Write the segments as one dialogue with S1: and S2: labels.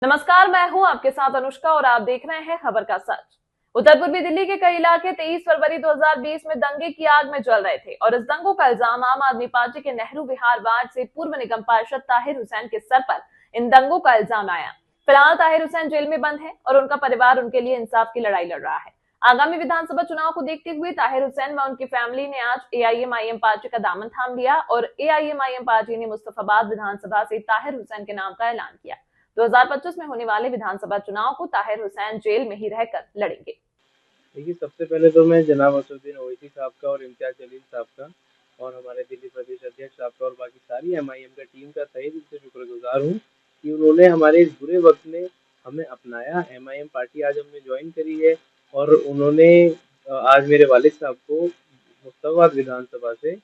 S1: नमस्कार, मैं हूं आपके साथ अनुष्का और आप देख रहे हैं खबर का सच। उत्तर पूर्वी दिल्ली के कई इलाके 23 फरवरी 2020 में दंगे की आग में जल रहे थे और इस दंगों का इल्जाम आम आदमी पार्टी के नेहरू विहार वार्ड से पूर्व निगम पार्षद ताहिर हुसैन के सर पर इन दंगों का इल्जाम आया। फिलहाल ताहिर हुसैन जेल में बंद है और उनका परिवार उनके लिए इंसाफ की लड़ाई लड़ रहा है। आगामी विधानसभा चुनाव को देखते हुए ताहिर हुसैन व उनकी फैमिली ने आज एआईएमआईएम पार्टी का दामन थाम लिया और एआईएमआईएम पार्टी ने मुस्तफाबाद विधानसभा से ताहिर हुसैन के नाम का ऐलान किया। 2025 में होने वाले विधानसभा चुनाव को ताहिर हुसैन जेल में ही रहकर लड़ेंगे।
S2: देखिए, सबसे पहले तो मैं जनाब असदुद्दीन ओवैसी साहब का और इम्तियाज जलील साहब का और हमारे दिल्ली प्रदेश अध्यक्ष साहब का और बाकी सारी एमआईएम का टीम का तहे दिल से शुक्रगुजार हूँ कि उन्होंने हमारे इस बुरे वक्त में हमें अपनाया। एमआईएम पार्टी आज हमने ज्वाइन करी है और उन्होंने आज मेरे वालिद साहब को मुफ्ताबाद विधानसभा से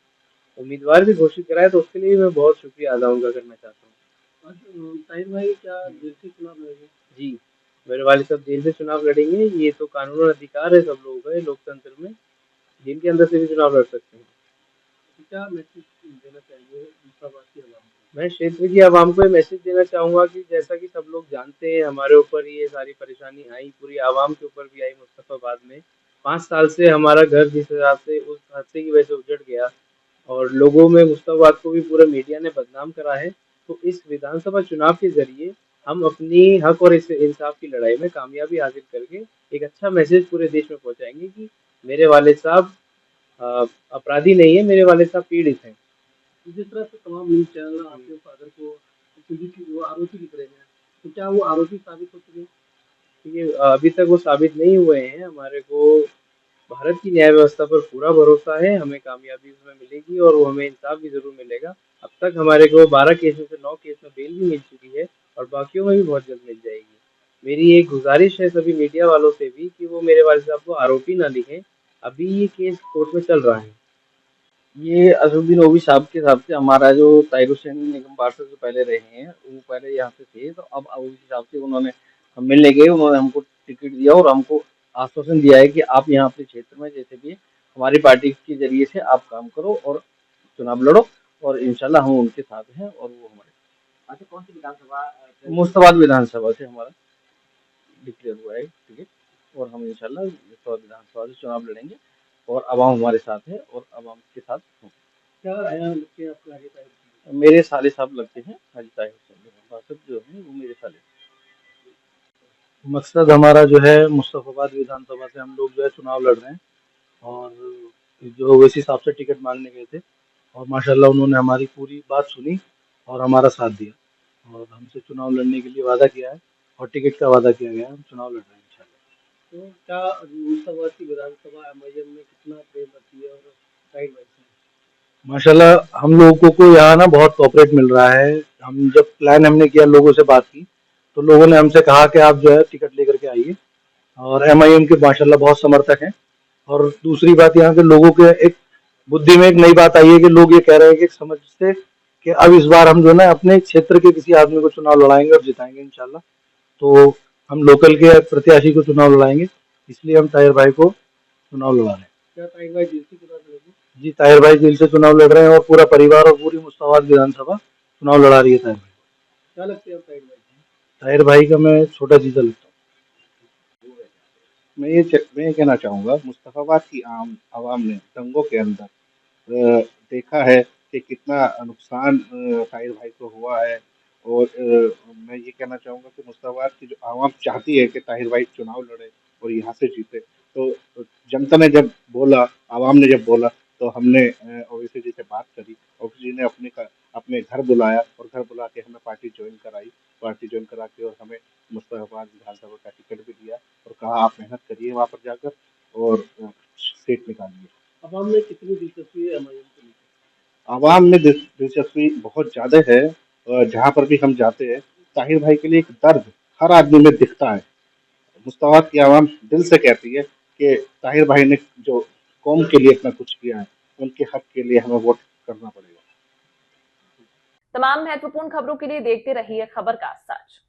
S2: उम्मीदवार भी घोषित कराया, तो उसके लिए मैं बहुत शुक्रिया अदा उनका करना चाहता हूँ। ताहिर भाई क्या जेल से चुनाव लड़ेंगे? जी, मेरे वालिद साहब जेल से चुनाव लड़ेंगे। ये तो कानून और अधिकार है सब लोगों का लोकतंत्र में, जेल के अंदर से भी चुनाव लड़ सकते हैं। क्या मैसेज देना चाहिए मुस्ताबाद की आवाम को? मैं क्षेत्र की आवाम को ये मैसेज देना चाहूँगा कि जैसा कि सब लोग जानते हैं, हमारे ऊपर ये सारी परेशानी आई, पूरी आवाम के ऊपर भी आई मुस्तफाबाद में। 5 साल से हमारा घर जिस हिसाब से उस हादसे की वजह से उजड़ गया और लोगों में मुस्तफाबाद को भी पूरा मीडिया ने बदनाम करा है, तो इस विधानसभा चुनाव के ज़रिए हम अपनी हक और इस इंसाफ की लड़ाई में कामयाबी हासिल करके एक अच्छा मैसेज पूरे देश में पहुंचाएंगे कि मेरे वालिद साहब अपराधी नहीं है, मेरे वालिद साहब पीड़ित हैं। जिस तरह से तमाम न्यूज़ चैनल आपके फादर को वो आरोपी लिख रहे हैं, तो क्या वो आरोपी साबित हो चुके हैं? देखिए, अभी तक वो साबित नहीं हुए हैं। हमारे को भारत की न्याय व्यवस्था पर पूरा भरोसा है, हमें कामयाबी उसमें मिलेगी और वो हमें इंसाफ भी ज़रूर मिलेगा। अब तक हमारे को 12 केस में से 9 केस में बेल भी मिल चुकी है और बाकियों में भी बहुत जल्द मिल जाएगी। मेरी एक गुजारिश है सभी मीडिया वालों से भी कि वो मेरे वालिद साहब को आरोपी ना लिखें, अभी ये केस कोर्ट में चल रहा है। ये असदुद्दीन ओवैसी साहब के हिसाब से हमारा जो ताहिर हुसैन निगम पार्षद जो पहले रहे हैं, वो पहले यहाँ से थे, तो अब ओवैसी साहब से उन्होंने हम मिलने गए, उन्होंने हमको टिकट दिया और हमको आश्वासन दिया है कि आप यहाँ अपने क्षेत्र में जैसे भी हमारी पार्टी के जरिए से आप काम करो और चुनाव लड़ो और इंशाल्लाह हम उनके साथ हैं और वो हमारे। अच्छा, कौन सी विधानसभा? मुश्ताबाद विधानसभा से हमारा डिक्लेयर हुआ है टिकट और हम इंशाल्लाह मुश्ताबाद विधानसभा से चुनाव लड़ेंगे और अवाम हमारे साथ है और अवाम के साथ हों। क्या लगते हैं आपको हाजी ताहिर? मेरे साले साहब लगते हैं हाजी ताहिर हुसैन जो है वो मेरे साले। मकसद हमारा जो है मुस्तफाबाद विधानसभा से हम लोग जो है चुनाव लड़ रहे हैं और जो ओवैसी साहब से टिकट मांगने गए थे और माशाल्लाह उन्होंने हमारी पूरी बात सुनी और हमारा साथ दिया और हमसे चुनाव लड़ने के लिए वादा किया है और टिकट का वादा किया गया है। हम चुनाव लड़ रहे हैं इंशाल्लाह। तो क्या मुस्तफाबाद की विधानसभा एमआईएम में कितना प्रेम रखती है और साइड बाई साइड? माशाल्लाह हम लोगों को यहाँ ना बहुत कोऑपरेट मिल रहा है। हम जब प्लान हमने किया, लोगों से बात की, तो लोगों ने हमसे कहा कि आप जो है टिकट लेकर के आइए और एमआईएम के माशाल्लाह बहुत समर्थक हैं। और दूसरी बात, यहाँ के लोगों के एक बुद्धि में एक नई बात आई है कि लोग ये कह रहे हैं कि समझ से कि अब इस बार हम जो है ना अपने क्षेत्र के किसी आदमी को चुनाव लड़ाएंगे और जिताएंगे इंशाल्लाह। तो हम लोकल के प्रत्याशी को चुनाव लड़ाएंगे, इसलिए हम ताहिर भाई को चुनाव लड़ा रहे हैं। क्या ताहिर भाई दिल से चुनाव लड़ेंगे? जी, ताहिर भाई दिल से चुनाव लड़ रहे हैं और पूरा परिवार और पूरी मुश्ताबाद विधानसभा चुनाव लड़ा रही है ताहिर भाई। क्या लगते हैं ताहिर भाई? ताहिर भाई का मैं छोटा जीजा लगता हूँ। मैं ये कहना चाहूँगा, मुस्तफाबाद की आम आवाम ने दंगों के अंदर देखा है कि कितना नुकसान ताहिर भाई को हुआ है और मैं ये कहना चाहूँगा कि मुस्तफाबाद की जो आवाम चाहती है कि ताहिर भाई चुनाव लड़े और यहाँ से जीते, तो जनता ने जब बोला, आवाम ने जब बोला, तो हमने ओवैसी जी से बात करी। ओवैसी जी ने अपने घर बुलाया और घर बुला के हमें पार्टी ज्वाइन कराई। पार्टी ज्वाइन करा के और हमें मुस्तफाबाद विधानसभा का टिकट भी दिया और कहा आप मेहनत करिए वहाँ पर जाकर और सीट निकालिए। आवाम में कितनी दिलचस्पी है एमआईएम को लेकर? आवाम में दिलचस्पी बहुत ज़्यादा है और जहाँ पर भी हम जाते हैं, ताहिर भाई के लिए एक दर्द हर आदमी में दिखता है। मुश्ताबाद की आवाम दिल से कहती है कि ताहिर भाई ने जो कौम के लिए इतना कुछ किया है, उनके हक के लिए हमें वोट करना पड़ेगा।
S1: तमाम महत्वपूर्ण खबरों के लिए देखते रहिए खबर का सच।